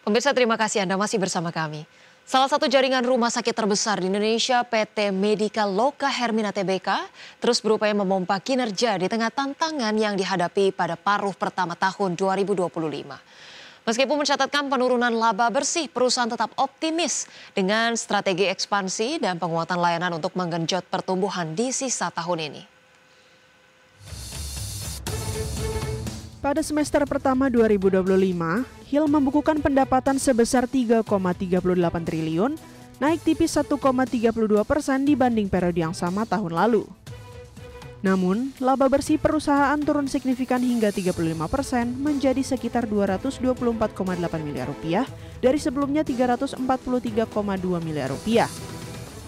Pemirsa, terima kasih Anda masih bersama kami. Salah satu jaringan rumah sakit terbesar di Indonesia, PT Medika Loka Hermina Tbk, terus berupaya memompa kinerja di tengah tantangan yang dihadapi pada paruh pertama tahun 2025. Meskipun mencatatkan penurunan laba bersih, perusahaan tetap optimis dengan strategi ekspansi dan penguatan layanan untuk menggenjot pertumbuhan di sisa tahun ini. Pada semester pertama 2025, HIL membukukan pendapatan sebesar 3,38 triliun, naik tipis 1,32% dibanding periode yang sama tahun lalu. Namun, laba bersih perusahaan turun signifikan hingga 35% menjadi sekitar 224,8 miliar rupiah dari sebelumnya 343,2 miliar rupiah.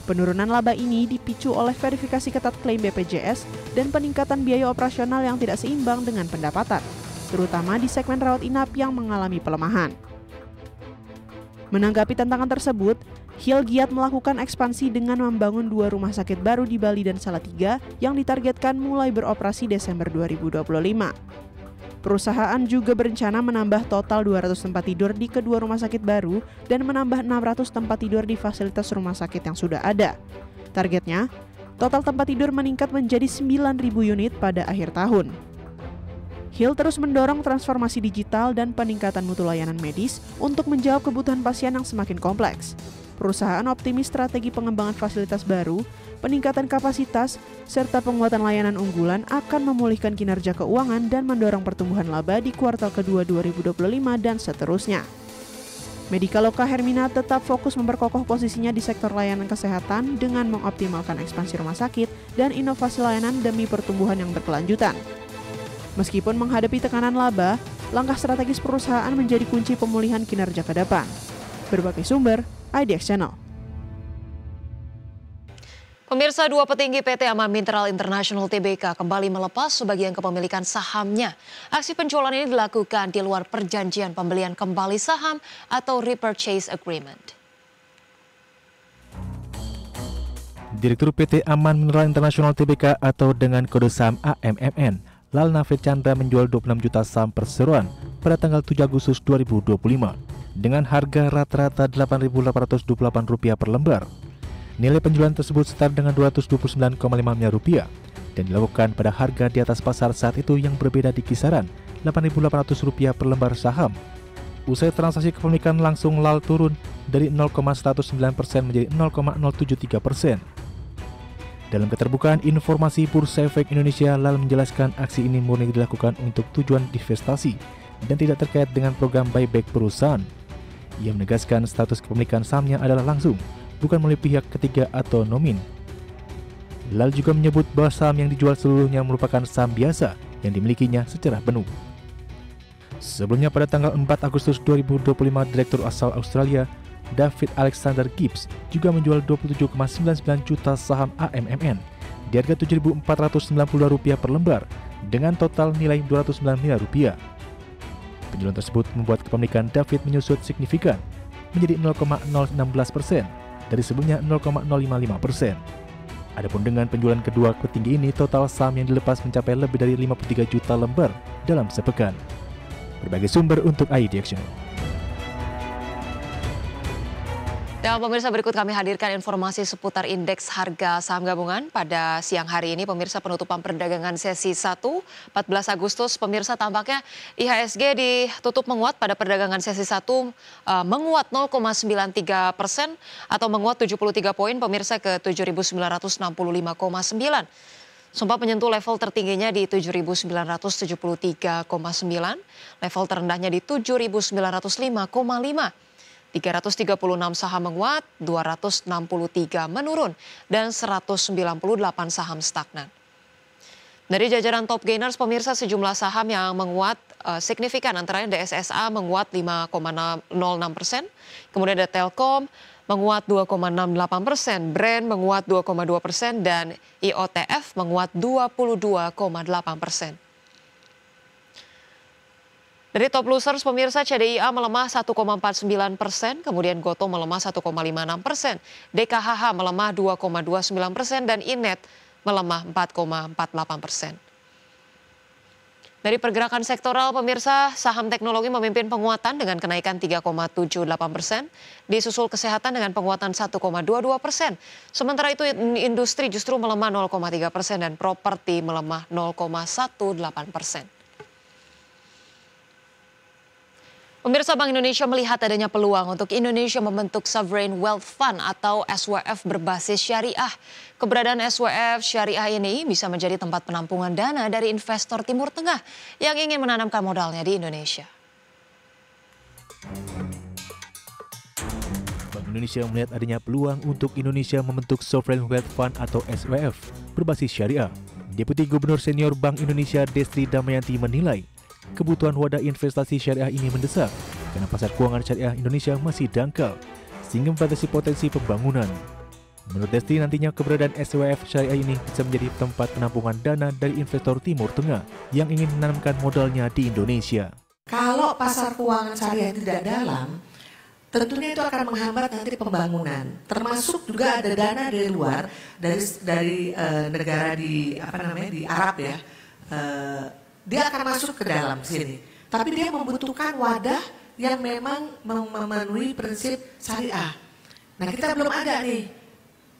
Penurunan laba ini dipicu oleh verifikasi ketat klaim BPJS dan peningkatan biaya operasional yang tidak seimbang dengan pendapatan, terutama di segmen rawat inap yang mengalami pelemahan. Menanggapi tantangan tersebut, HIL giat melakukan ekspansi dengan membangun 2 rumah sakit baru di Bali dan Salatiga yang ditargetkan mulai beroperasi Desember 2025. Perusahaan juga berencana menambah total 200 tempat tidur di kedua rumah sakit baru dan menambah 600 tempat tidur di fasilitas rumah sakit yang sudah ada. Targetnya, total tempat tidur meningkat menjadi 9.000 unit pada akhir tahun. HIL terus mendorong transformasi digital dan peningkatan mutu layanan medis untuk menjawab kebutuhan pasien yang semakin kompleks. Perusahaan optimis strategi pengembangan fasilitas baru, peningkatan kapasitas, serta penguatan layanan unggulan akan memulihkan kinerja keuangan dan mendorong pertumbuhan laba di kuartal kedua 2025 dan seterusnya. Medika Loka Hermina tetap fokus memperkokoh posisinya di sektor layanan kesehatan dengan mengoptimalkan ekspansi rumah sakit dan inovasi layanan demi pertumbuhan yang berkelanjutan. Meskipun menghadapi tekanan laba, langkah strategis perusahaan menjadi kunci pemulihan kinerja ke depan. Berbagai sumber, IDX Channel. Pemirsa, 2 petinggi PT Aman Mineral International Tbk kembali melepas sebagian kepemilikan sahamnya. Aksi penjualan ini dilakukan di luar perjanjian pembelian kembali saham atau repurchase agreement. Direktur PT Aman Mineral International Tbk atau dengan kode saham AMMN, Lalna Chandra menjual 26 juta saham perseroan pada tanggal 7 Agustus 2025 dengan harga rata-rata Rp8.828 per lembar. Nilai penjualan tersebut setara dengan Rp229,5 miliar dan dilakukan pada harga di atas pasar saat itu yang berbeda di kisaran Rp8.800 per lembar saham. Usai transaksi kepemilikan langsung LAL turun dari 0,109% menjadi 0,073%. Dalam keterbukaan informasi Bursa Efek Indonesia, LAL menjelaskan aksi ini murni dilakukan untuk tujuan divestasi dan tidak terkait dengan program buyback perusahaan. Ia menegaskan status kepemilikan sahamnya adalah langsung, bukan melalui pihak ketiga atau nomin. LAL juga menyebut bahwa saham yang dijual seluruhnya merupakan saham biasa yang dimilikinya secara penuh. Sebelumnya pada tanggal 4 Agustus 2025, Direktur asal Australia, David Alexander Gibbs juga menjual 27,99 juta saham AMMN di harga Rp7.492 per lembar dengan total nilai Rp209 miliar. Penjualan tersebut membuat kepemilikan David menyusut signifikan menjadi 0,016% dari sebelumnya 0,055%. Adapun dengan penjualan kedua petinggi ini, total saham yang dilepas mencapai lebih dari 53 juta lembar dalam sepekan. Berbagai sumber untuk IDX Channel. Dan pemirsa, berikut kami hadirkan informasi seputar indeks harga saham gabungan pada siang hari ini. Pemirsa, penutupan perdagangan sesi 1, 14 Agustus. Pemirsa, tampaknya IHSG ditutup menguat pada perdagangan sesi 1, menguat 0,93% atau menguat 73 poin pemirsa ke 7.965,9. Sempat menyentuh level tertingginya di 7.973,9, level terendahnya di 7.905,5. 336 saham menguat, 263 menurun, dan 198 saham stagnan. Dari jajaran top gainers, pemirsa, sejumlah saham yang menguat signifikan, antaranya DSSA menguat 5,06%, kemudian ada Telkom menguat 2,68%, Brand menguat 2,2%, dan IOTF menguat 22,8%. Dari top losers, pemirsa, CDIA melemah 1,49%, kemudian Goto melemah 1,56%, DKHH melemah 2,29%, dan Inet melemah 4,48%. Dari pergerakan sektoral, pemirsa, saham teknologi memimpin penguatan dengan kenaikan 3,78%, disusul kesehatan dengan penguatan 1,22%. Sementara itu industri justru melemah 0,3% dan properti melemah 0,18%. Pemirsa, Bank Indonesia melihat adanya peluang untuk Indonesia membentuk Sovereign Wealth Fund atau SWF berbasis syariah. Keberadaan SWF syariah ini bisa menjadi tempat penampungan dana dari investor Timur Tengah yang ingin menanamkan modalnya di Indonesia. Bank Indonesia melihat adanya peluang untuk Indonesia membentuk Sovereign Wealth Fund atau SWF berbasis syariah. Deputi Gubernur Senior Bank Indonesia Destri Damayanti menilai kebutuhan wadah investasi syariah ini mendesak karena pasar keuangan syariah Indonesia masih dangkal sehingga membatasi potensi pembangunan. Menurut Destri, nantinya keberadaan SWF syariah ini bisa menjadi tempat penampungan dana dari investor Timur Tengah yang ingin menanamkan modalnya di Indonesia. Kalau pasar keuangan syariah tidak dalam, tentunya itu akan menghambat nanti pembangunan. Termasuk juga ada dana dari luar, dari negara di di Arab ya. Dia akan masuk ke dalam sini. Tapi dia membutuhkan wadah yang memang memenuhi prinsip syariah. Nah, kita belum ada nih.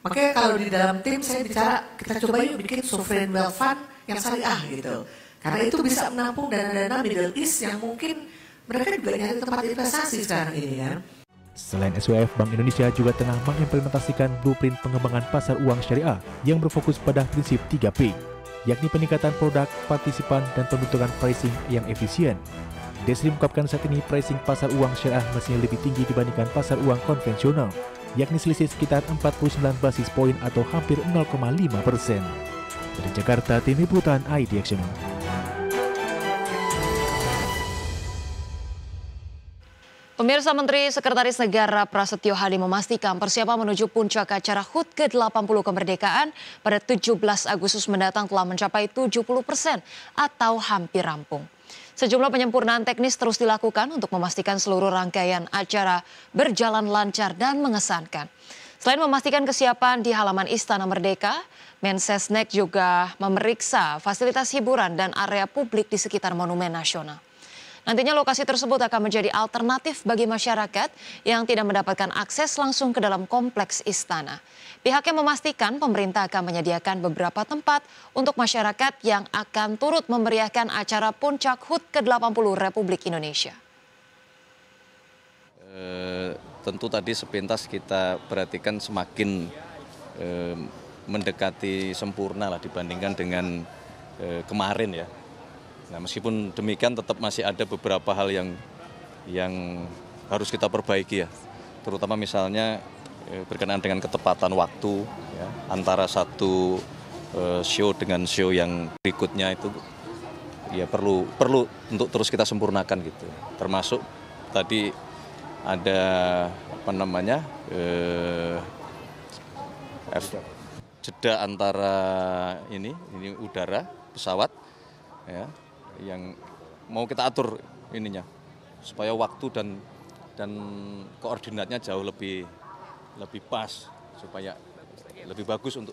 Makanya kalau di dalam tim saya bicara, kita coba yuk bikin Sovereign Wealth Fund yang syariah gitu. Karena itu bisa menampung dana-dana Middle East yang mungkin mereka juga nyari tempat investasi sekarang ini kan. Selain SWF, Bank Indonesia juga tengah mengimplementasikan blueprint pengembangan pasar uang syariah yang berfokus pada prinsip 3P, yakni peningkatan produk, partisipan, dan pembentukan pricing yang efisien. Destri mengungkapkan saat ini pricing pasar uang syariah masih lebih tinggi dibandingkan pasar uang konvensional, yakni selisih sekitar 49 basis poin atau hampir 0,5%. Dari Jakarta, Tim Liputan IDX. Pemirsa, Menteri Sekretaris Negara Prasetyo Hadi memastikan persiapan menuju puncak acara HUT ke-80 kemerdekaan pada 17 Agustus mendatang telah mencapai 70% atau hampir rampung. Sejumlah penyempurnaan teknis terus dilakukan untuk memastikan seluruh rangkaian acara berjalan lancar dan mengesankan. Selain memastikan kesiapan di halaman Istana Merdeka, Mensesnek juga memeriksa fasilitas hiburan dan area publik di sekitar Monumen Nasional. Nantinya lokasi tersebut akan menjadi alternatif bagi masyarakat yang tidak mendapatkan akses langsung ke dalam kompleks istana. Pihaknya memastikan pemerintah akan menyediakan beberapa tempat untuk masyarakat yang akan turut memeriahkan acara puncak HUT ke-80 Republik Indonesia. Tentu tadi sepintas kita perhatikan semakin mendekati sempurna lah dibandingkan dengan kemarin ya. Nah, meskipun demikian tetap masih ada beberapa hal yang harus kita perbaiki ya, terutama misalnya berkenaan dengan ketepatan waktu ya, antara satu show dengan show yang berikutnya itu ya perlu untuk terus kita sempurnakan gitu. Termasuk tadi ada jeda antara ini udara pesawat ya, yang mau kita atur ininya supaya waktu dan koordinatnya jauh lebih pas supaya lebih bagus untuk.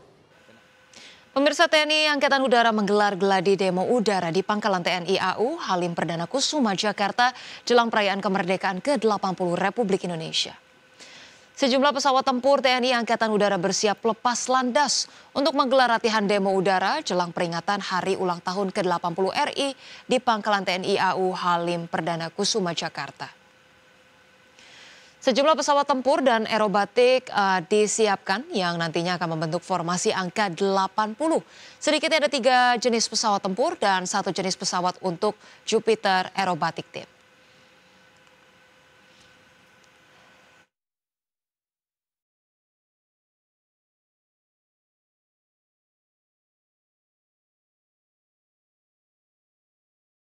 Pemirsa, TNI Angkatan Udara menggelar gladi demo udara di Pangkalan TNI AU Halim Perdana Kusuma, Jakarta jelang perayaan kemerdekaan ke-80 Republik Indonesia. Sejumlah pesawat tempur TNI Angkatan Udara bersiap lepas landas untuk menggelar latihan demo udara jelang peringatan Hari Ulang Tahun ke-80 RI di Pangkalan TNI AU Halim Perdana Kusuma, Jakarta. Sejumlah pesawat tempur dan aerobatik disiapkan yang nantinya akan membentuk formasi angka 80. Sedikitnya ada 3 jenis pesawat tempur dan 1 jenis pesawat untuk Jupiter Aerobatic Team.